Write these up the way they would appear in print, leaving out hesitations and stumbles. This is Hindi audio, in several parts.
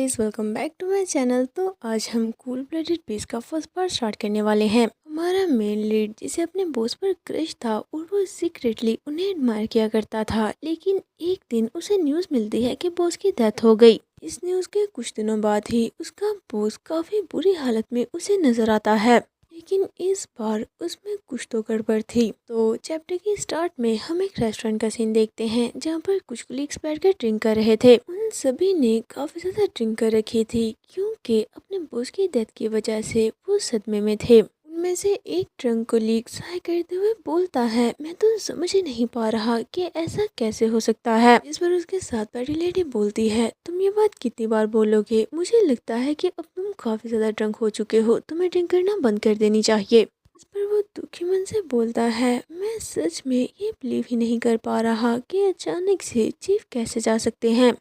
Guys, welcome back to my channel. तो आज हम कूल ब्लडेड बीस का फर्स्ट पार्ट स्टार्ट करने वाले हैं। हमारा मेन लीड जिसे अपने बॉस पर क्रश था और वो सीक्रेटली उन्हें एडमायर किया करता था, लेकिन एक दिन उसे न्यूज़ मिलती है कि बॉस की डेथ हो गई। इस न्यूज़ के कुछ दिनों बाद ही उसका बॉस काफ़ी बुरी हालत में उसे नजर आता है, लेकिन इस बार उसमें कुछ तो गड़बड़ थी। तो चैप्टर की स्टार्ट में हम एक रेस्टोरेंट का सीन देखते हैं जहाँ पर कुछ कलीग्स बैठकर ड्रिंक कर रहे थे। उन सभी ने काफ़ी ज़्यादा ड्रिंक कर रखी थी क्योंकि अपने बॉस की डेथ की वजह से वो सदमे में थे। उनमें से एक ड्रंक कलीग साय करते हुए बोलता है, मैं तो समझ ही नहीं पा रहा कि ऐसा कैसे हो सकता है। इस पर उसके साथ बैठी लेडी बोलती है, तुम ये बात कितनी बार बोलोगे? मुझे लगता है कि अब तुम काफ़ी ज़्यादा ड्रंक हो चुके हो, तुम्हें ड्रिंक करना बंद कर देनी चाहिए। इस पर वो दुखी मन से बोलता है, मैं सच में ये बिलीव ही नहीं कर पा रहा कि अचानक से चीफ कैसे जा सकते हैं।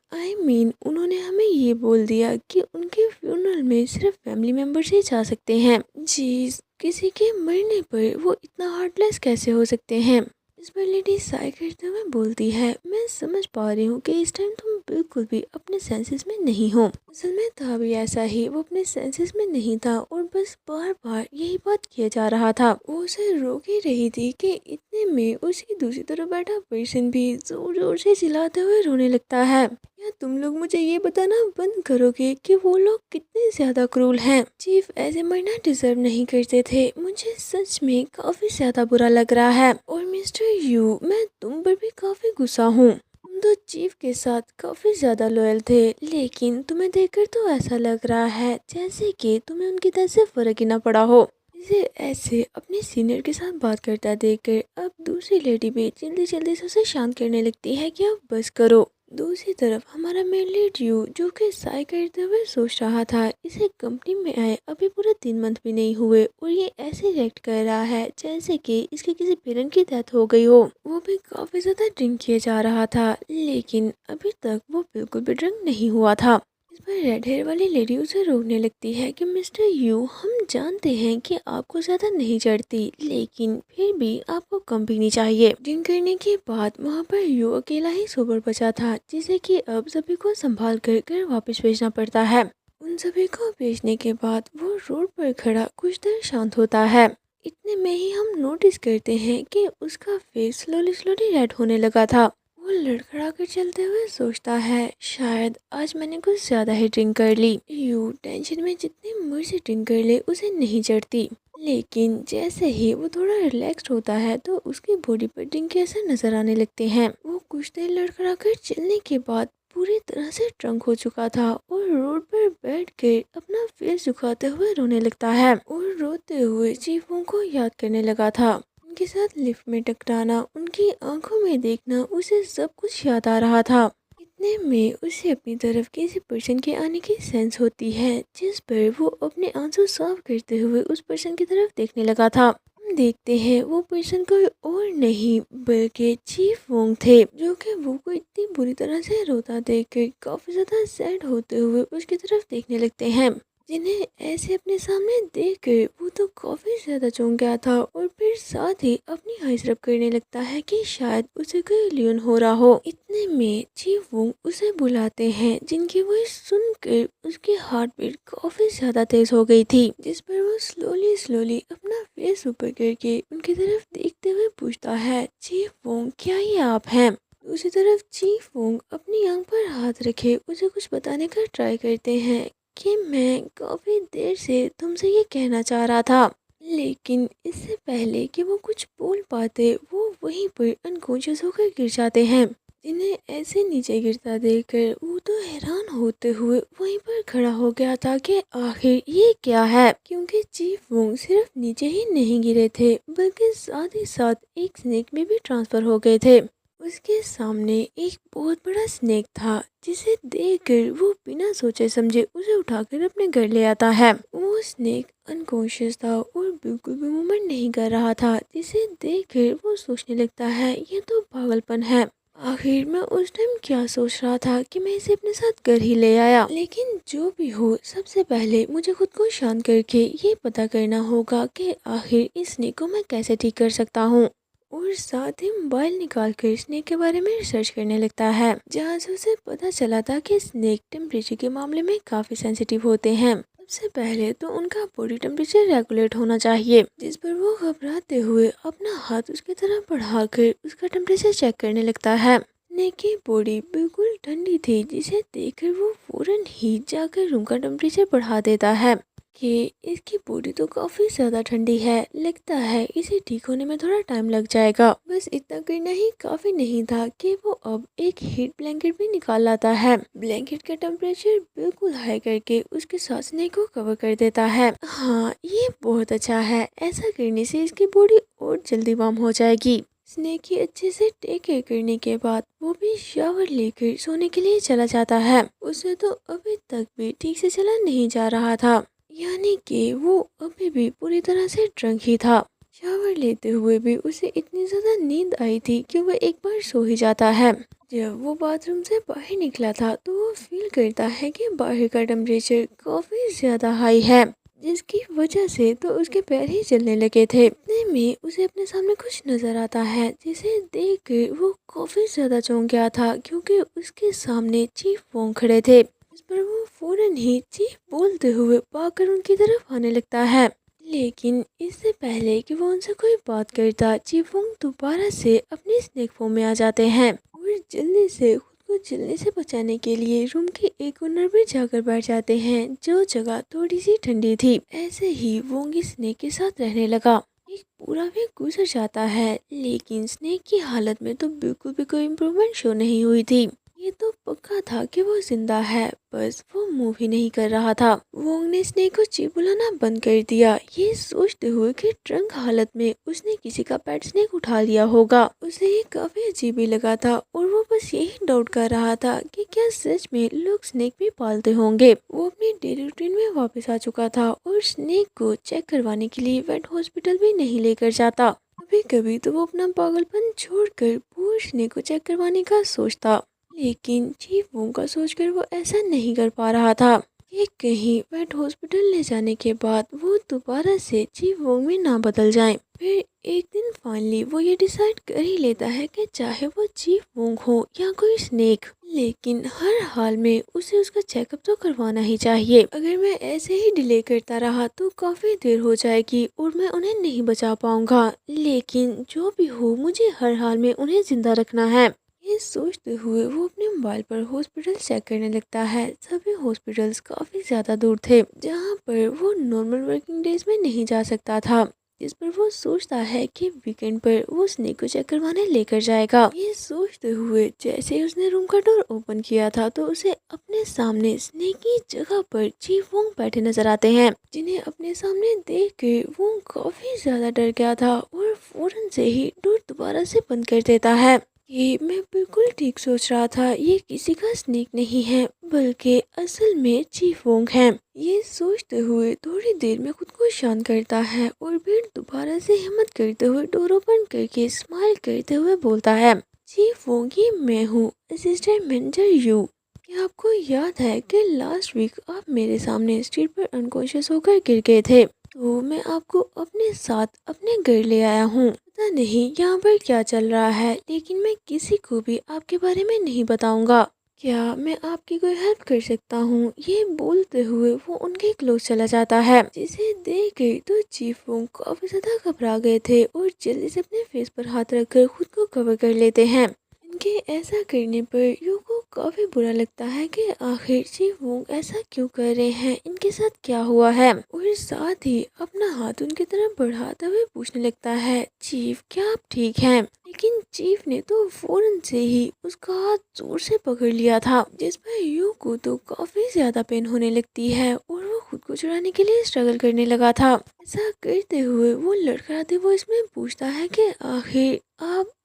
उन्होंने हमें ये बोल दिया कि उनके फ्यूनरल में सिर्फ फैमिली मेंबर्स ही जा सकते हैं। जी, किसी के मरने पर वो इतना हार्टलेस कैसे हो सकते हैं। इस पर लेडी साय करते हुए बोलती है, मैं समझ पा रही हूँ कि इस टाइम तुम बिल्कुल भी अपने सेंसेस में नहीं हो। असल में था भी ऐसा ही, वो अपने सेंसेस में नहीं था और बस बार बार यही बात किया जा रहा था। वो उसे रोक ही रही थी कि इतने में उसकी दूसरी तरफ बैठा पर्सन भी जोर जोर से चिल्लाते हुए रोने लगता है। क्या तुम लोग मुझे ये बताना बंद करोगे कि वो लोग कितने ज्यादा क्रूल हैं? चीफ ऐसे मरना डिजर्व नहीं करते थे। मुझे सच में काफी ज्यादा बुरा लग रहा है। और मिस्टर यू, मैं तुम पर भी काफी गुस्सा हूँ। तुम तो चीफ के साथ काफी ज्यादा लॉयल थे, लेकिन तुम्हें देखकर तो ऐसा लग रहा है जैसे कि तुम्हें उनकी तरह से फर्क ही ना पड़ा हो। इसे ऐसे अपने सीनियर के साथ बात करता देखकर अब दूसरी लेडी भी जल्दी जल्दी से उसे शांत करने लगती है कि अब बस करो। दूसरी तरफ हमारा मेन लीड यू, जो कि साय करते हुए सोच रहा था इसे कंपनी में आए अभी पूरे 3 मंथ भी नहीं हुए और ये ऐसे रिएक्ट कर रहा है जैसे कि इसके किसी पेरेंट की डेथ हो गई हो। वो भी काफी ज्यादा ड्रिंक किया जा रहा था, लेकिन अभी तक वो बिल्कुल भी ड्रिंक नहीं हुआ था। इस पर रेड हेयर वाली लेडी उसे रोकने लगती है कि मिस्टर यू, हम जानते हैं कि आपको ज्यादा नहीं चढ़ती, लेकिन फिर भी आपको कम पीनी चाहिए। ड्रिंक करने के बाद वहाँ पर यू अकेला ही सोबर बचा था, जिसे कि अब सभी को संभाल कर घर वापस भेजना पड़ता है। उन सभी को भेजने के बाद वो रोड पर खड़ा कुछ देर शांत होता है। इतने में ही हम नोटिस करते हैं कि उसका फेस स्लोली स्लोली रेड होने लगा था। वो लड़खड़ा कर चलते हुए सोचता है, शायद आज मैंने कुछ ज्यादा ही ड्रिंक कर ली। यू टेंशन में जितनी मर्जी ड्रिंक कर ले उसे नहीं चढ़ती, लेकिन जैसे ही वो थोड़ा रिलैक्स्ड होता है तो उसकी बॉडी पर ड्रिंक के असर नजर आने लगते हैं। वो कुछ देर लड़खड़ा कर चलने के बाद पूरी तरह से ड्रंक हो चुका था और रोड पर बैठ के अपना फेस झुकाते हुए रोने लगता है और रोते हुए चीफों को याद करने लगा था। उनके साथ लिफ्ट में टकराना, उनकी आंखों में देखना, उसे सब कुछ याद आ रहा था। इतने में उसे अपनी तरफ किसी पर्सन के आने की सेंस होती है, जिस पर वो अपने आंसू साफ करते हुए उस पर्सन की तरफ देखने लगा था। हम देखते हैं वो पर्सन कोई और नहीं बल्कि चीफ वोंग थे, जो कि वो को इतनी बुरी तरह से रोता देखकर काफी ज्यादा सैड होते हुए उसकी तरफ देखने लगते हैं। जिन्हें ऐसे अपने सामने देखकर वो तो काफी ज्यादा चौंक गया था और फिर साथ ही अपनी आइज रब करने लगता है कि शायद उसे कोई लियन हो रहा हो। इतने में चीफ वोंग उसे बुलाते हैं, जिनकी वॉइस सुनकर उसकी हार्ट बीट काफी ज्यादा तेज हो गई थी, जिस पर वो स्लोली स्लोली अपना फेस ऊपर करके उनकी तरफ देखते हुए पूछता है, चीफ वोंग, क्या ये आप हैं? दूसरी तरफ चीफ वोंग अपनी आंख पर हाथ रखे उसे कुछ बताने का ट्राई करते हैं कि मैं काफी देर से तुमसे ये कहना चाह रहा था, लेकिन इससे पहले कि वो कुछ बोल पाते वो वहीं पर अनकॉन्शियस होकर गिर जाते हैं। जिन्हें ऐसे नीचे गिरता देखकर वो तो हैरान होते हुए वहीं पर खड़ा हो गया था कि आखिर ये क्या है, क्योंकि चीफ वोंग सिर्फ नीचे ही नहीं गिरे थे बल्कि साथ ही साथ एक स्नेक में भी ट्रांसफर हो गए थे। उसके सामने एक बहुत बड़ा स्नेक था, जिसे देखकर वो बिना सोचे समझे उसे उठाकर अपने घर ले आता है। वो स्नेक अनकॉन्शियस था और बिल्कुल भी मूवमेंट नहीं कर रहा था, जिसे देखकर वो सोचने लगता है ये तो पागलपन है। आखिर मैं उस टाइम क्या सोच रहा था कि मैं इसे अपने साथ घर ही ले आया। लेकिन जो भी हो, सबसे पहले मुझे खुद को शांत करके ये पता करना होगा कि आखिर इस स्नेक को मैं कैसे ठीक कर सकता हूँ। और साथ ही मोबाइल निकाल कर स्नेक के बारे में रिसर्च करने लगता है, जहाँ से उसे पता चला था कि स्नेक टेम्परेचर के मामले में काफ़ी सेंसिटिव होते हैं। सबसे पहले तो उनका बॉडी टेम्परेचर रेगुलेट होना चाहिए, जिस पर वो घबराते हुए अपना हाथ उसकी तरफ बढ़ाकर उसका टेम्परेचर चेक करने लगता है। स्नेक की बॉडी बिल्कुल ठंडी थी, जिसे देखकर वो फौरन ही जाकर रूम का टेम्परेचर बढ़ा देता है कि इसकी बॉडी तो काफ़ी ज़्यादा ठंडी है, लगता है इसे ठीक होने में थोड़ा टाइम लग जाएगा। बस इतना करना ही काफ़ी नहीं था कि वो अब एक हीट ब्लैंकेट भी निकाल लाता है। ब्लैंकेट का टेम्परेचर बिल्कुल हाई करके उसके सांसने को कवर कर देता है। हाँ, ये बहुत अच्छा है, ऐसा करने से इसकी बॉडी और जल्दी वार्म हो जाएगी। स्नेक की अच्छे से टेक केयर करने के बाद वो भी शावर लेकर सोने के लिए चला जाता है। उसे तो अभी तक भी ठीक से चला नहीं जा रहा था, यानी कि वो अभी भी पूरी तरह से ड्रंक ही था। शावर लेते हुए भी उसे इतनी ज़्यादा नींद आई थी कि वह एक बार सो ही जाता है। जब वो बाथरूम से बाहर निकला था तो वो फील करता है कि बाहर का टेम्परेचर काफ़ी ज़्यादा हाई है, जिसकी वजह से तो उसके पैर ही जलने लगे थे। इतने में उसे अपने सामने कुछ नज़र आता है, जिसे देखकर वो काफ़ी ज़्यादा चौंक गया था, क्योंकि उसके सामने चीफ वोंग खड़े थे। इस पर वो फौरन ही चीफ बोलते हुए भागकर उनकी तरफ आने लगता है, लेकिन इससे पहले कि वो उनसे कोई बात करता, चीफ वोंग दोबारा से अपनी स्नेक फॉर्म में आ जाते हैं और जल्दी से खुद को जलने से बचाने के लिए रूम के एक कॉर्नर में जाकर बैठ जाते हैं, जो जगह थोड़ी सी ठंडी थी। ऐसे ही वोंग इस स्नेक के साथ रहने लगा। एक पूरा वीक गुजर जाता है, लेकिन स्नेक की हालत में तो बिल्कुल भी कोई इम्प्रूवमेंट शो नहीं हुई थी। ये तो पक्का था कि वो जिंदा है, बस वो मूव ही नहीं कर रहा था। वोंग ने स्नेक को ची बुलाना बंद कर दिया, ये सोचते हुए कि ड्रंक हालत में उसने किसी का पेट स्नेक उठा लिया होगा। उसे ये काफी अजीब ही लगा था और वो बस यही डाउट कर रहा था कि क्या सच में लोग स्नेक भी पालते होंगे। वो अपनी डेली रूटीन में वापस आ चुका था और स्नेक को चेक करवाने के लिए वेट हॉस्पिटल भी नहीं लेकर जाता। कभी कभी तो वो अपना पागलपन छोड़कर पूरे स्नेक को चेक करवाने का सोचता, लेकिन चीफ वोंग का सोचकर वो ऐसा नहीं कर पा रहा था कि कहीं वेट हॉस्पिटल ले जाने के बाद वो दोबारा से चीफ वोंग में ना बदल जाएं। फिर एक दिन फाइनली वो ये डिसाइड कर ही लेता है कि चाहे वो चीफ वोंग हो या कोई स्नेक, लेकिन हर हाल में उसे उसका चेकअप तो करवाना ही चाहिए। अगर मैं ऐसे ही डिले करता रहा तो काफ़ी देर हो जाएगी और मैं उन्हें नहीं बचा पाऊंगा, लेकिन जो भी हो मुझे हर हाल में उन्हें जिंदा रखना है। ये सोचते हुए वो अपने मोबाइल पर हॉस्पिटल चेक करने लगता है। सभी हॉस्पिटल्स काफ़ी ज़्यादा दूर थे, जहाँ पर वो नॉर्मल वर्किंग डेज में नहीं जा सकता था। इस पर वो सोचता है कि वीकेंड पर वो स्नेक को चेक करवाने लेकर जाएगा। ये सोचते हुए जैसे ही उसने रूम का डोर ओपन किया था तो उसे अपने सामने स्नेक की जगह पर चीफ वोंग बैठे नजर आते हैं, जिन्हें अपने सामने देख के वो काफ़ी ज़्यादा डर गया था और फौरन से ही डोर दोबारा से बंद कर देता है। ये मैं बिल्कुल ठीक सोच रहा था, ये किसी का स्नेक नहीं है बल्कि असल में चीफ वोंग है। ये सोचते हुए थोड़ी देर में खुद को शांत करता है और फिर दोबारा से हिम्मत करते हुए डोर ओपन करके स्माइल करते हुए बोलता है, चीफ वोंग ये मैं हूँ, असिस्टेंट मैनेजर यू। क्या आपको याद है कि लास्ट वीक आप मेरे सामने स्ट्रीट पर अनकॉन्शियस होकर गिर गए थे, तो मैं आपको अपने साथ अपने घर ले आया हूँ। पता नहीं यहाँ पर क्या चल रहा है, लेकिन मैं किसी को भी आपके बारे में नहीं बताऊंगा। क्या मैं आपकी कोई हेल्प कर सकता हूँ? ये बोलते हुए वो उनके क्लोज चला जाता है, जिसे देख कर तो चीफ वोंग काफी ज्यादा घबरा गए थे और जल्दी से अपने फेस पर हाथ रखकर खुद को कवर कर लेते हैं। इनके ऐसा करने पर यू को काफी बुरा लगता है कि आखिर चीफ वोंग ऐसा क्यों कर रहे हैं, इनके साथ क्या हुआ है, और साथ ही अपना हाथ उनकी तरफ बढ़ाते हुए पूछने लगता है, चीफ क्या आप ठीक हैं? लेकिन चीफ ने तो फौरन से ही उसका हाथ जोर से पकड़ लिया था, जिस पर यू को तो काफी ज्यादा पेन होने लगती है और वो खुद को छुड़ाने के लिए स्ट्रगल करने लगा था। ऐसा करते हुए वो लड़खड़ाते हुए इसमें पूछता है कि आखिर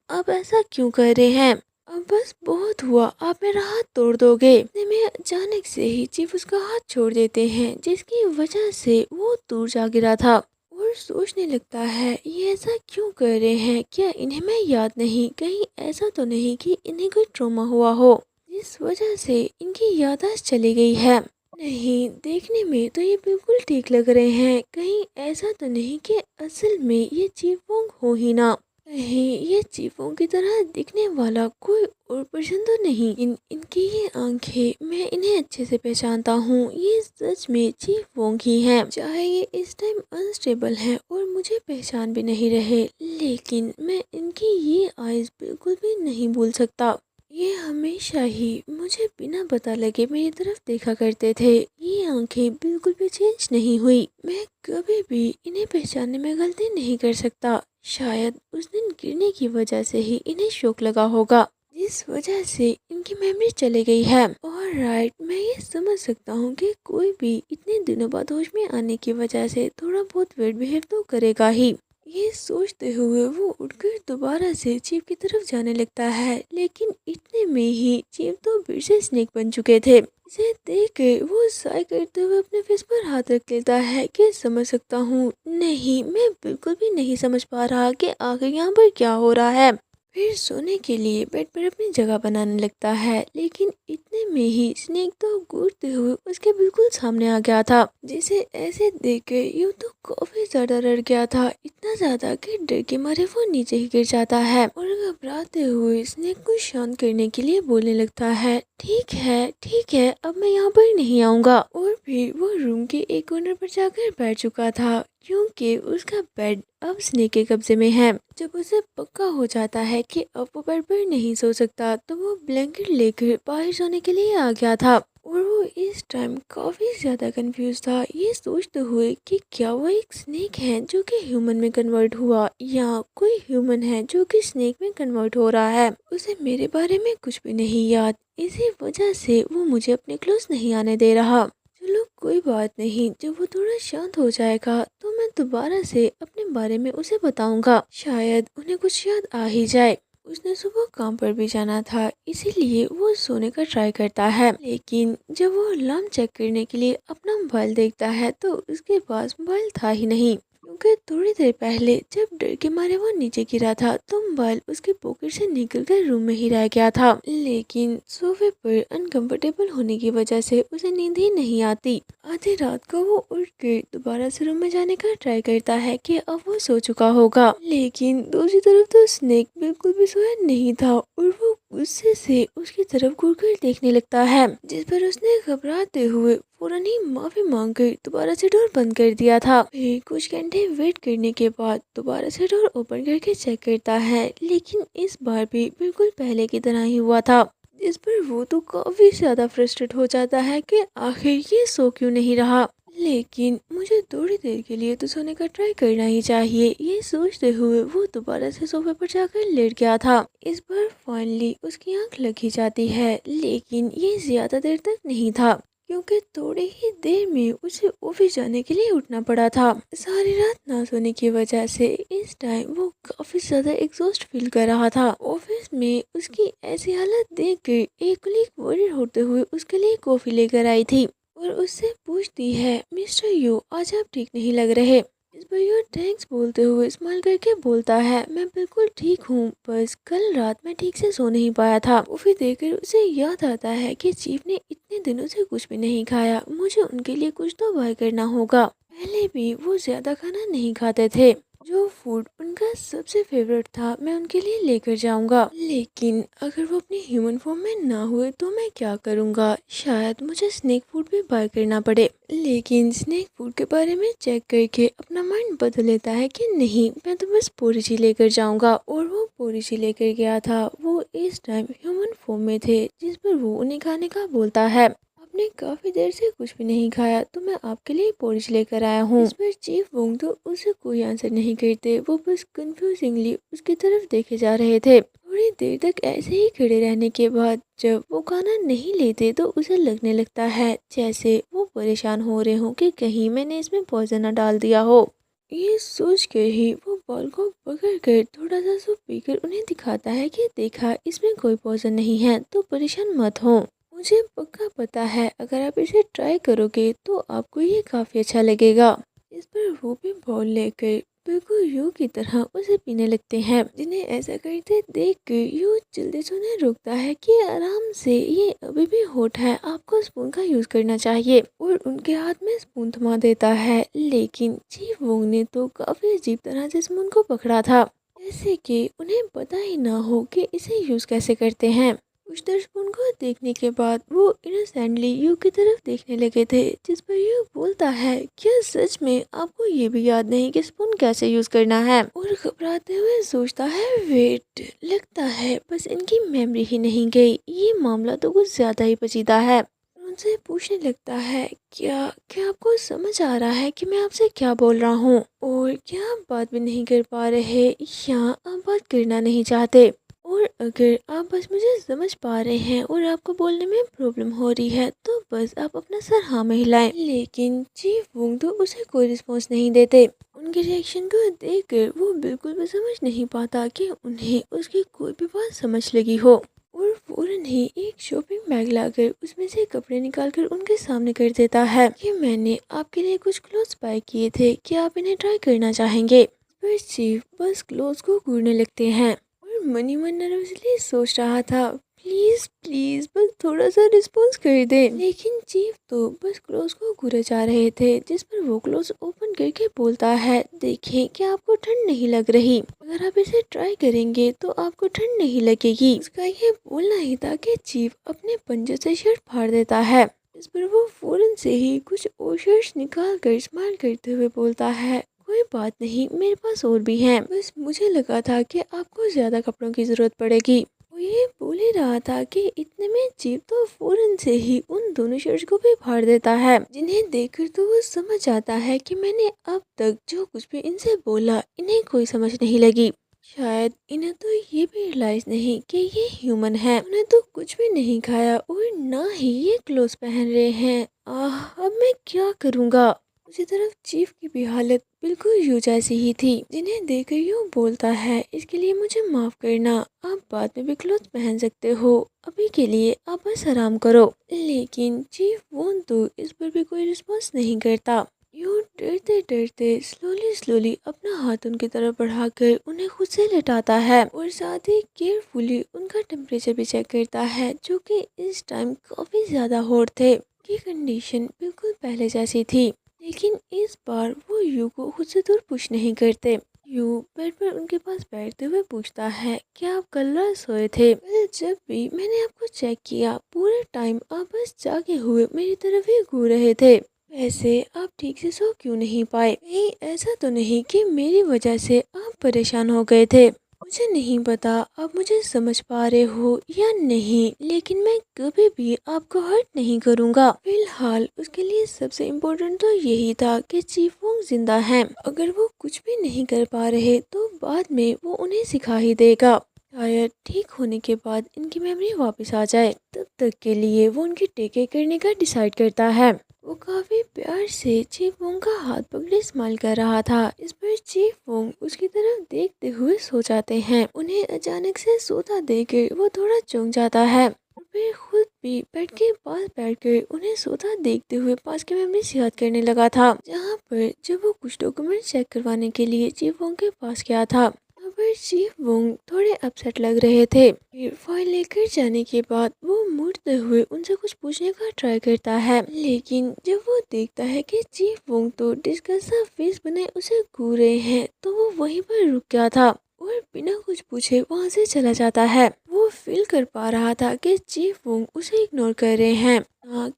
आप ऐसा क्यों कर रहे हैं? अब बस बहुत हुआ, आप मेरा हाथ तोड़ दोगे। इतने में अचानक से ही चीफ उसका हाथ छोड़ देते हैं, जिसकी वजह से वो दूर जा गिरा था और सोचने लगता है ये ऐसा क्यों कर रहे हैं, क्या इन्हें मैं याद नहीं, कहीं ऐसा तो नहीं कि इन्हें कोई ट्रॉमा हुआ हो जिस वजह से इनकी याददाश्त चली गई है। नहीं, देखने में तो ये बिल्कुल ठीक लग रहे हैं, कहीं ऐसा तो नहीं कि असल में ये चीफ वोंग हो ही ना। नहीं, ये चीफों की तरह दिखने वाला कोई और पर्सन तो नहीं। इनकी ये आंखें, मैं इन्हें अच्छे से पहचानता हूँ। ये सच में चीफ वोंग ही हैं। चाहे ये इस टाइम अनस्टेबल हैं और मुझे पहचान भी नहीं रहे, लेकिन मैं इनकी ये आइज बिल्कुल भी नहीं भूल सकता। ये हमेशा ही मुझे बिना पता लगे मेरी तरफ देखा करते थे। ये आंखें बिल्कुल भी चेंज नहीं हुई। मैं कभी भी इन्हें पहचानने में गलती नहीं कर सकता। शायद उस दिन गिरने की वजह से ही इन्हें शौक लगा होगा, जिस वजह से इनकी मेमोरी चली गई है। और राइट, मैं ये समझ सकता हूँ कि कोई भी इतने दिनों बाद होश में आने की वजह से थोड़ा बहुत वेट बिहेव तो करेगा ही। ये सोचते हुए वो उठकर दोबारा से चीफ की तरफ जाने लगता है, लेकिन इतने में ही चीफ तो फिर से स्नेक बन चुके थे। इसे देख कर वो साय करते हुए अपने फेस पर हाथ रख लेता है कि समझ सकता हूँ। नहीं, मैं बिल्कुल भी नहीं समझ पा रहा कि आखिर यहाँ पर क्या हो रहा है। फिर सोने के लिए बेड पर अपनी जगह बनाने लगता है, लेकिन इतने में ही स्नेक तो घूरते हुए उसके बिल्कुल सामने आ गया था, जिसे ऐसे देखकर यूं तो काफी ज्यादा डर गया था। इतना ज्यादा कि डर के मारे वो नीचे ही गिर जाता है और घबराते हुए स्नेक को शांत करने के लिए बोलने लगता है, ठीक है, अब मैं यहाँ पर नहीं आऊंगा। और फिर वो रूम के एक कॉर्नर पर जाकर बैठ चुका था, क्योंकि उसका बेड अब स्नेक के कब्जे में है। जब उसे पक्का हो जाता है कि अब वो बेड पर नहीं सो सकता, तो वो ब्लैंकेट लेकर बाहर सोने के लिए आ गया था। और वो इस टाइम काफी ज्यादा कंफ्यूज था, ये सोचते हुए कि क्या वो एक स्नेक है जो कि ह्यूमन में कन्वर्ट हुआ, या कोई ह्यूमन है जो कि स्नेक में कन्वर्ट हो रहा है। उसे मेरे बारे में कुछ भी नहीं याद, इसी वजह से वो मुझे अपने क्लोज नहीं आने दे रहा। चलो कोई बात नहीं, जब वो थोड़ा शांत हो जाएगा तो मैं दोबारा से अपने बारे में उसे बताऊंगा, शायद उन्हें कुछ याद आ ही जाए। उसने सुबह काम पर भी जाना था, इसीलिए वो सोने का ट्राई करता है, लेकिन जब वो अलार्म चेक करने के लिए अपना मोबाइल देखता है तो उसके पास मोबाइल था ही नहीं, क्योंकि थोड़ी देर पहले जब डर के मारे वो नीचे गिरा था तो मोबाइल उसके पॉकेट से निकलकर रूम में ही रह गया था। लेकिन सोफे पर अनकंफर्टेबल होने की वजह से उसे नींद ही नहीं आती। आधी रात को वो उठ कर दोबारा से रूम में जाने का ट्राई करता है कि अब वो सो चुका होगा, लेकिन दूसरी तरफ तो स्नेक बिल्कुल भी सोया नहीं था और वो गुस्से से उसकी तरफ घूरकर देखने लगता है, जिस पर उसने घबराते हुए फौरन ही माफी मांगकर दोबारा से डोर बंद कर दिया था। फिर कुछ घंटे वेट करने के बाद दोबारा से डोर ओपन करके चेक करता है, लेकिन इस बार भी बिल्कुल पहले की तरह ही हुआ था, जिस पर वो तो काफी ज्यादा फ्रस्ट्रेट हो जाता है कि आखिर ये सो क्यों नहीं रहा। लेकिन मुझे थोड़ी देर के लिए तो सोने का ट्राई करना ही चाहिए, ये सोचते हुए वो दोबारा से सोफे पर जाकर लेट गया था। इस बार फाइनली उसकी आंख लग ही जाती है, लेकिन ये ज्यादा देर तक नहीं था, क्योंकि थोड़ी ही देर में उसे ऑफिस जाने के लिए उठना पड़ा था। सारी रात ना सोने की वजह से इस टाइम वो काफी ज्यादा एग्जॉस्ट फील कर रहा था। ऑफिस में उसकी ऐसी हालत देखकर एक कलीग वरीड होते हुए उसके लिए कॉफी लेकर आई थी और उससे पूछती है, मिस्टर यू, आज आप ठीक नहीं लग रहे। इस पर यू थैंक्स बोलते हुए स्माइल करके बोलता है, मैं बिल्कुल ठीक हूँ, बस कल रात मैं ठीक से सो नहीं पाया था। कॉफी देकर उसे याद आता है कि चीफ ने इतने दिनों से कुछ भी नहीं खाया, मुझे उनके लिए कुछ तो बाय करना होगा। पहले भी वो ज्यादा खाना नहीं खाते थे, जो फूड उनका सबसे फेवरेट था मैं उनके लिए लेकर जाऊंगा। लेकिन अगर वो अपनी ह्यूमन फॉर्म में ना हुए तो मैं क्या करूंगा, शायद मुझे स्नेक फूड भी बाय करना पड़े। लेकिन स्नेक फूड के बारे में चेक करके अपना माइंड बदल लेता है कि नहीं, मैं तो बस पोरिची लेकर जाऊंगा। और वो पोरिची लेकर गया था। वो इस टाइम ह्यूमन फॉर्म में थे, जिस पर वो उन्हें खाने का बोलता है, आपने काफी देर से कुछ भी नहीं खाया तो मैं आपके लिए पोरिच लेकर आया हूँ। इस पर चीफ वोंग तो उसे कोई आंसर नहीं करते, वो बस कंफ्यूजिंगली उसकी तरफ देखे जा रहे थे। थोड़ी देर तक ऐसे ही खड़े रहने के बाद जब वो खाना नहीं लेते तो उसे लगने लगता है जैसे वो परेशान हो रहे हो कि कहीं मैंने इसमें पॉइजन न डाल दिया हो। ये सोच कर ही वो बॉल को पकड़ कर थोड़ा सा सूप पीकर उन्हें दिखाता है कि देखा, इसमें कोई पॉइजन नहीं है, तो परेशान मत हो। मुझे पक्का पता है अगर आप इसे ट्राई करोगे तो आपको ये काफ़ी अच्छा लगेगा। इस पर वो भी बॉल लेकर बिल्कुल यू की तरह उसे पीने लगते हैं, जिन्हें ऐसा करते देख कर यू जल्दी से उन्हें रोकता है कि आराम से, ये अभी भी हॉट है, आपको स्पून का यूज़ करना चाहिए। और उनके हाथ में स्पून थमा देता है, लेकिन चीफ वोंग ने तो काफ़ी अजीब तरह से स्पून को पकड़ा था, जैसे कि उन्हें पता ही ना हो कि इसे यूज़ कैसे करते हैं। कुछ देर स्पून को देखने के बाद वो इनोसेंटली यू की तरफ देखने लगे थे, जिस पर यू बोलता है, क्या सच में आपको ये भी याद नहीं कि स्पून कैसे यूज करना है? और घबराते हुए सोचता है, वेट, लगता है बस इनकी मेमोरी ही नहीं गई, ये मामला तो कुछ ज्यादा ही पेचीदा है। उनसे पूछने लगता है, क्या क्या आपको समझ आ रहा है कि मैं आपसे क्या बोल रहा हूँ, और क्या आप बात भी नहीं कर पा रहे या आप बात करना नहीं चाहते? और अगर आप बस मुझे समझ पा रहे हैं और आपको बोलने में प्रॉब्लम हो रही है तो बस आप अपना सर हाँ में हिलाएं। लेकिन चीफ वोंग तो उसे कोई रिस्पॉन्स नहीं देते। उनके रिएक्शन को देखकर वो बिल्कुल भी समझ नहीं पाता कि उन्हें उसकी कोई भी बात समझ लगी हो, और फौरन ही एक शॉपिंग बैग लाकर उसमें से कपड़े निकालकर उनके सामने कर देता है कि मैंने आपके लिए कुछ क्लोथ्स बाय किए थे, क्या आप इन्हें ट्राई करना चाहेंगे? फिर चीफ बस क्लोथ्स को घूरने लगते हैं और मनी मन नर्वसली सोच रहा था, प्लीज प्लीज बस थोड़ा सा रिस्पॉन्स कर दे। लेकिन चीफ तो बस क्लोज को घूरे जा रहे थे, जिस पर वो क्लोज ओपन करके बोलता है, देखें क्या आपको ठंड नहीं लग रही? अगर आप इसे ट्राई करेंगे तो आपको ठंड नहीं लगेगी। उसका ये बोलना ही था कि चीफ अपने पंजे से शर्ट फाड़ देता है। इस पर वो फौरन से ही कुछ और शर्ट्स निकाल कर स्माइल करते हुए बोलता है, कोई बात नहीं, मेरे पास और भी हैं, बस मुझे लगा था कि आपको ज्यादा कपड़ों की जरूरत पड़ेगी। वो ये बोल ही रहा था कि इतने में जीप तो फौरन से ही उन दोनों शर्ट्स को भी फाड़ देता है, जिन्हें देखकर तो वो समझ आता है कि मैंने अब तक जो कुछ भी इनसे बोला इन्हें कोई समझ नहीं लगी। शायद इन्हें तो ये भी रियलाइज नहीं कि ये ह्यूमन है, उन्हें तो कुछ भी नहीं खाया और ना ही ये क्लोथ पहन रहे हैं। अब मैं क्या करूँगा? उसी तरफ चीफ की भी हालत बिल्कुल यूं जैसी ही थी, जिन्हें देखकर यूं बोलता है, इसके लिए मुझे माफ करना, आप बाद में भी क्लोथ पहन सकते हो, अभी के लिए आप बस आराम करो। लेकिन चीफ वोन तो इस पर भी कोई रिस्पॉन्स नहीं करता। यूं डरते डरते स्लोली स्लोली अपना हाथ उनकी तरफ बढ़ाकर उन्हें खुद से लेटाता है और साथ ही केयरफुली उनका टेम्परेचर भी चेक करता है, जो कि इस टाइम काफी ज्यादा हॉट थे। की कंडीशन बिल्कुल पहले जैसी थी, लेकिन इस बार वो यू को खुद से दूर पुश नहीं करते। यू बेड पर उनके पास बैठते हुए पूछता है, क्या आप कल रात सोए थे? जब भी मैंने आपको चेक किया पूरे टाइम आप बस जागे हुए मेरी तरफ ही घूर रहे थे, वैसे आप ठीक से सो क्यों नहीं पाए? कहीं ऐसा तो नहीं कि मेरी वजह से आप परेशान हो गए थे? मुझे नहीं पता आप मुझे समझ पा रहे हो या नहीं, लेकिन मैं कभी भी आपको हर्ट नहीं करूंगा। फिलहाल उसके लिए सबसे इम्पोर्टेंट तो यही था कि चीफ वोंग जिंदा हैं। अगर वो कुछ भी नहीं कर पा रहे तो बाद में वो उन्हें सिखा ही देगा। शायद ठीक होने के बाद इनकी मेमोरी वापस आ जाए, तब तक के लिए वो उनकी टेक केयर करने का डिसाइड करता है। वो काफी प्यार से चीफ वोंग का हाथ पकड़े स्माइल कर रहा था। इस पर चीफ वोंग उसकी तरफ देखते हुए सो जाते हैं। उन्हें अचानक से सोता देखकर वो थोड़ा चौंक जाता है और फिर खुद भी बेड के पास बैठकर उन्हें सोता देखते हुए पास के मेमोरीज याद करने लगा था, जहाँ पर जब वो कुछ डॉक्यूमेंट चेक करवाने के लिए चीफ वोंग के पास गया था। पर चीफ वोंग थोड़े अपसेट लग रहे थे। फिर फाइल लेकर जाने के बाद वो मुड़ते हुए उनसे कुछ पूछने का ट्राई करता है, लेकिन जब वो देखता है कि चीफ वोंग तो डिस्गस्ट सा फेस बने उसे घूर रहे हैं, तो वो वहीं पर रुक गया था और बिना कुछ पूछे वहां से चला जाता है। वो फील कर पा रहा था कि चीफ वोंग उसे इग्नोर कर रहे हैं,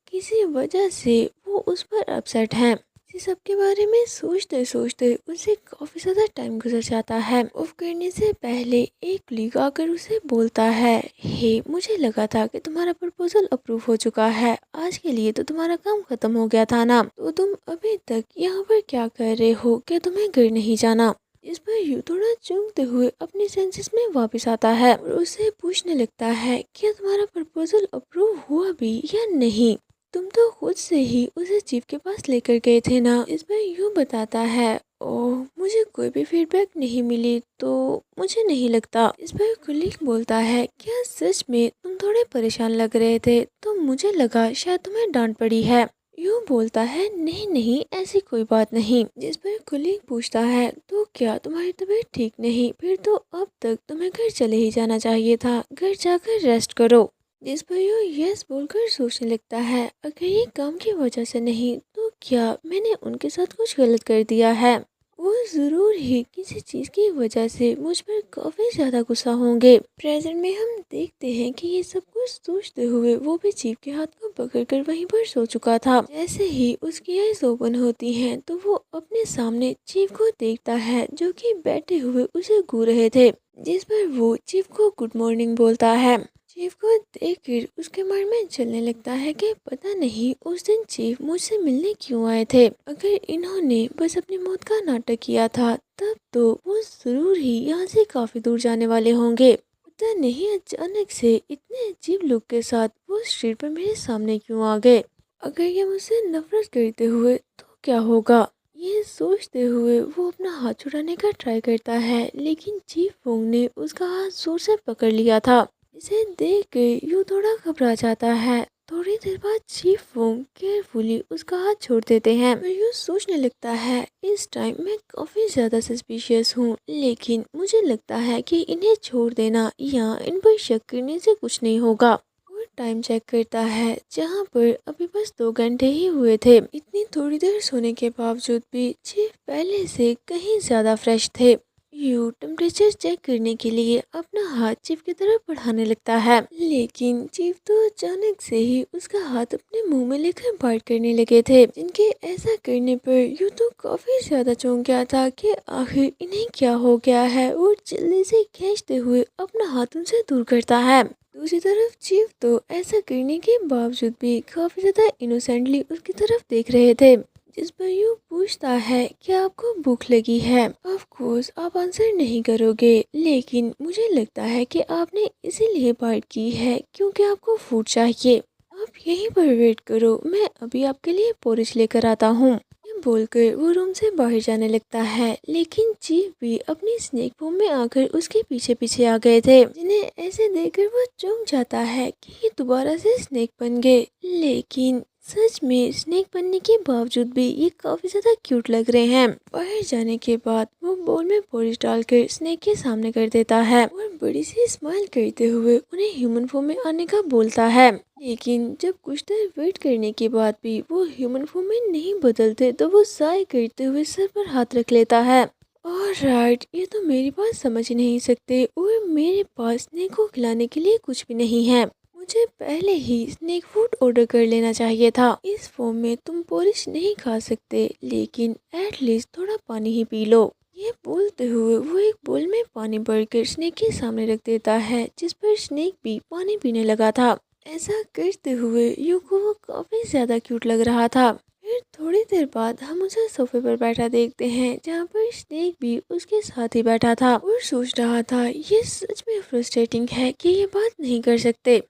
किसी वजह से वो उस पर अपसेट हैं। इसी सब के बारे में सोचते सोचते उसे काफी ज्यादा टाइम गुजर जाता है। ऑफ करने से पहले एक कलीग आकर उसे बोलता है, हे, मुझे लगा था कि तुम्हारा प्रपोजल अप्रूव हो चुका है, आज के लिए तो तुम्हारा काम खत्म हो गया था ना, तो तुम अभी तक यहाँ पर क्या कर रहे हो? क्या तुम्हें घर नहीं जाना? इस पर यू थोड़ा चूकते हुए अपने सेंसेस में वापस आता है और उसे पूछने लगता है, क्या तुम्हारा प्रपोजल अप्रूव हुआ भी या नहीं? तुम तो खुद से ही उसे चीफ के पास लेकर गए थे ना। इसमें यूं बताता है, ओह, मुझे कोई भी फीडबैक नहीं मिली तो मुझे नहीं लगता। इस पर कुलीग बोलता है, क्या सच में तुम थोड़े परेशान लग रहे थे तो मुझे लगा शायद तुम्हें डांट पड़ी है। यूं बोलता है, नहीं नहीं, ऐसी कोई बात नहीं। जिस पर कुलीग पूछता है, तो क्या तुम्हारी तबीयत ठीक नहीं? फिर तो अब तक तुम्हें घर चले ही जाना चाहिए था, घर जाकर रेस्ट करो। जिस पर यू यस बोलकर सोचने लगता है, अगर ये काम की वजह से नहीं तो क्या मैंने उनके साथ कुछ गलत कर दिया है? वो ज़रूर ही किसी चीज़ की वजह से मुझ पर काफ़ी ज़्यादा गुस्सा होंगे। प्रेजेंट में हम देखते हैं कि ये सब कुछ सोचते हुए वो भी चीफ के हाथ को पकड़कर वहीं पर सो चुका था। जैसे ही उसकी आईज ओपन होती हैं तो वो अपने सामने चीफ को देखता है जो कि बैठे हुए उसे घूर रहे थे, जिस पर वो चीफ को गुड मॉर्निंग बोलता है। चीफ को देखकर उसके मन में चलने लगता है कि पता नहीं उस दिन चीफ मुझसे मिलने क्यों आए थे। अगर इन्होंने बस अपनी मौत का नाटक किया था तब तो वो जरूर ही यहाँ से काफी दूर जाने वाले होंगे। पता नहीं अचानक से इतने अजीब लुक के साथ वो स्ट्रीट पर मेरे सामने क्यों आ गए। अगर ये मुझसे नफरत करते हुए तो क्या होगा। ये सोचते हुए वो अपना हाथ छुड़ाने का ट्राई करता है, लेकिन चीफ फोंग ने उसका हाथ जोर से पकड़ लिया था। इसे देख के यूं थोड़ा घबरा जाता है। थोड़ी देर बाद चीफ फोंग केयरफुली उसका हाथ छोड़ देते हैं और यूं सोचने लगता है इस टाइम मैं काफी ज्यादा सस्पिशियस हूँ, लेकिन मुझे लगता है कि इन्हें छोड़ देना या इन पर शक करने से कुछ नहीं होगा। और टाइम चेक करता है जहाँ पर अभी बस 2 घंटे ही हुए थे। इतनी थोड़ी देर सोने के बावजूद भी चीफ पहले से कहीं ज्यादा फ्रेश थे। यू टेम्परेचर चेक करने के लिए अपना हाथ चीफ की तरफ बढ़ाने लगता है, लेकिन चीफ तो अचानक से ही उसका हाथ अपने मुंह में लेकर बाइट करने लगे थे, जिनके ऐसा करने पर यू तो काफी ज्यादा चौंक गया था कि आखिर इन्हें क्या हो गया है और जल्दी से खींचते हुए अपना हाथ उनसे दूर करता है। दूसरी तरफ चीफ तो ऐसा करने के बावजूद भी काफी ज्यादा इनोसेंटली उसकी तरफ देख रहे थे, जिस पर यूं पूछता है कि आपको भूख लगी है। ऑफ कोर्स आप आंसर नहीं करोगे, लेकिन मुझे लगता है कि आपने इसीलिए बाइट की है क्योंकि आपको फूड चाहिए। आप यहीं पर वेट करो, मैं अभी आपके लिए पोरिज लेकर आता हूँ। ये बोलकर वो रूम से बाहर जाने लगता है, लेकिन चीफ भी अपनी स्नेक फॉर्म में आकर उसके पीछे पीछे आ गए थे, जिन्हें ऐसे देखकर वो चौंक जाता है कि ये दोबारा से स्नेक बन गए। लेकिन सच में स्नेक बनने के बावजूद भी ये काफी ज्यादा क्यूट लग रहे हैं। बाहर जाने के बाद वो बोल में पोरिज डालकर स्नेक के सामने कर देता है और बड़ी सी स्माइल करते हुए उन्हें ह्यूमन फॉर्म में आने का बोलता है। लेकिन जब कुछ देर वेट करने के बाद भी वो ह्यूमन फॉर्म में नहीं बदलते तो वो साय करते हुए सर पर हाथ रख लेता है। और राइट, ये तो मेरी बात समझ ही नहीं सकते और मेरे पास स्नेक को खिलाने के लिए कुछ भी नहीं है। मुझे पहले ही स्नेक फूड ऑर्डर कर लेना चाहिए था। इस फॉर्म में तुम पोरिश नहीं खा सकते, लेकिन एटलीस्ट थोड़ा पानी ही पी लो। ये बोलते हुए वो एक बोल में पानी भरकर स्नेक के सामने रख देता है, जिस पर स्नेक भी पानी पीने लगा था। ऐसा करते हुए यू को वो काफी ज्यादा क्यूट लग रहा था। फिर थोड़ी देर बाद हम उसे सोफे पर बैठा देखते हैं, जहाँ पर स्नेक भी उसके साथ ही बैठा था और सोच रहा था ये सच में फ्रस्ट्रेटिंग है कि ये बात नहीं कर सकते।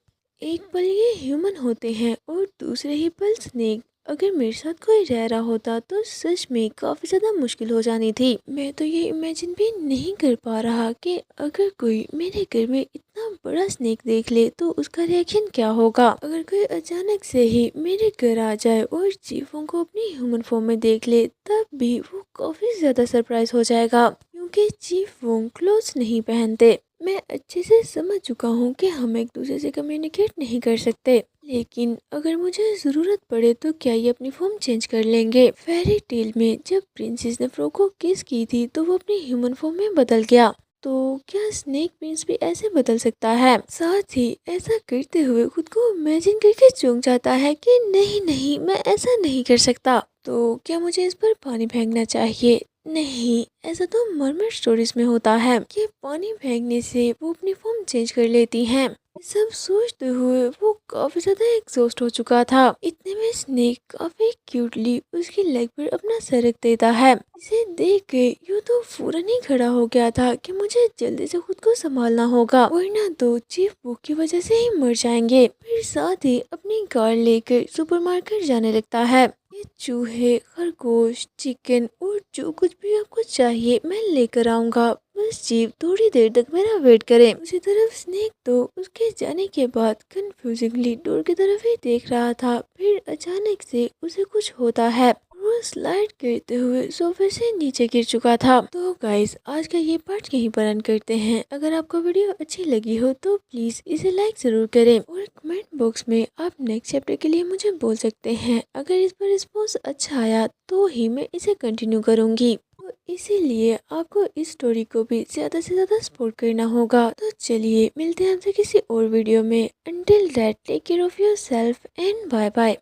एक पल ये ह्यूमन होते हैं और दूसरे ही पल स्नेक। अगर मेरे साथ कोई रह रहा होता तो सच में काफी ज्यादा मुश्किल हो जानी थी। मैं तो ये इमेजिन भी नहीं कर पा रहा कि अगर कोई मेरे घर में इतना बड़ा स्नेक देख ले तो उसका रिएक्शन क्या होगा। अगर कोई अचानक से ही मेरे घर आ जाए और चीफों को अपनी ह्यूमन फॉर्म में देख ले तब भी वो काफी ज्यादा सरप्राइज हो जाएगा, क्योंकि चीफ वो क्लोथ्स नहीं पहनते। मैं अच्छे से समझ चुका हूँ कि हम एक दूसरे से कम्युनिकेट नहीं कर सकते, लेकिन अगर मुझे ज़रूरत पड़े तो क्या ये अपनी फॉर्म चेंज कर लेंगे। फेरी टेल में जब प्रिंसेस ने फ्रो को किस की थी तो वो अपनी ह्यूमन फॉर्म में बदल गया, तो क्या स्नेक प्रिंस भी ऐसे बदल सकता है। साथ ही ऐसा करते हुए खुद को इमेजिन करके चूक जाता है कि नहीं नहीं मैं ऐसा नहीं कर सकता। तो क्या मुझे इस पर पानी फेंकना चाहिए। नहीं, ऐसा तो मरमर स्टोरीज में होता है कि पानी फेंकने से वो अपनी फॉर्म चेंज कर लेती हैं। ये सब सोचते हुए वो काफी ज्यादा एग्जॉस्ट हो चुका था। इतने में स्नेक काफी क्यूटली उसकी लेग पर अपना सर रख देता है। इसे देख के यूं तो फौरन ही खड़ा हो गया था कि मुझे जल्दी से खुद को संभालना होगा, वरना तो चीफ भूख की वजह से ही मर जाएंगे। फिर साथ ही अपनी कार लेकर सुपरमार्केट जाने लगता है। ये चूहे, खरगोश, चिकन और जो कुछ भी आपको चाहिए मैं लेकर आऊंगा, बस जीव थोड़ी देर तक मेरा वेट करें। उसी तरफ स्नेक तो उसके जाने के बाद कंफ्यूजिंगली डोर की तरफ ही देख रहा था। फिर अचानक से उसे कुछ होता है, वो स्लाइड करते हुए सोफे से नीचे गिर चुका था। तो गाइस, आज का ये पार्ट यहीं पर एंड करते हैं। अगर आपको वीडियो अच्छी लगी हो तो प्लीज इसे लाइक जरूर करें और कमेंट बॉक्स में आप नेक्स्ट चैप्टर के लिए मुझे बोल सकते हैं। अगर इस पर रिस्पॉन्स अच्छा आया तो ही मैं इसे कंटिन्यू करूंगी। तो तो इसीलिए आपको इस स्टोरी को भी ज़्यादा से ज़्यादा सपोर्ट करना होगा। तो चलिए मिलते हैं आपसे किसी और वीडियो में। Until that take care of yourself and bye bye.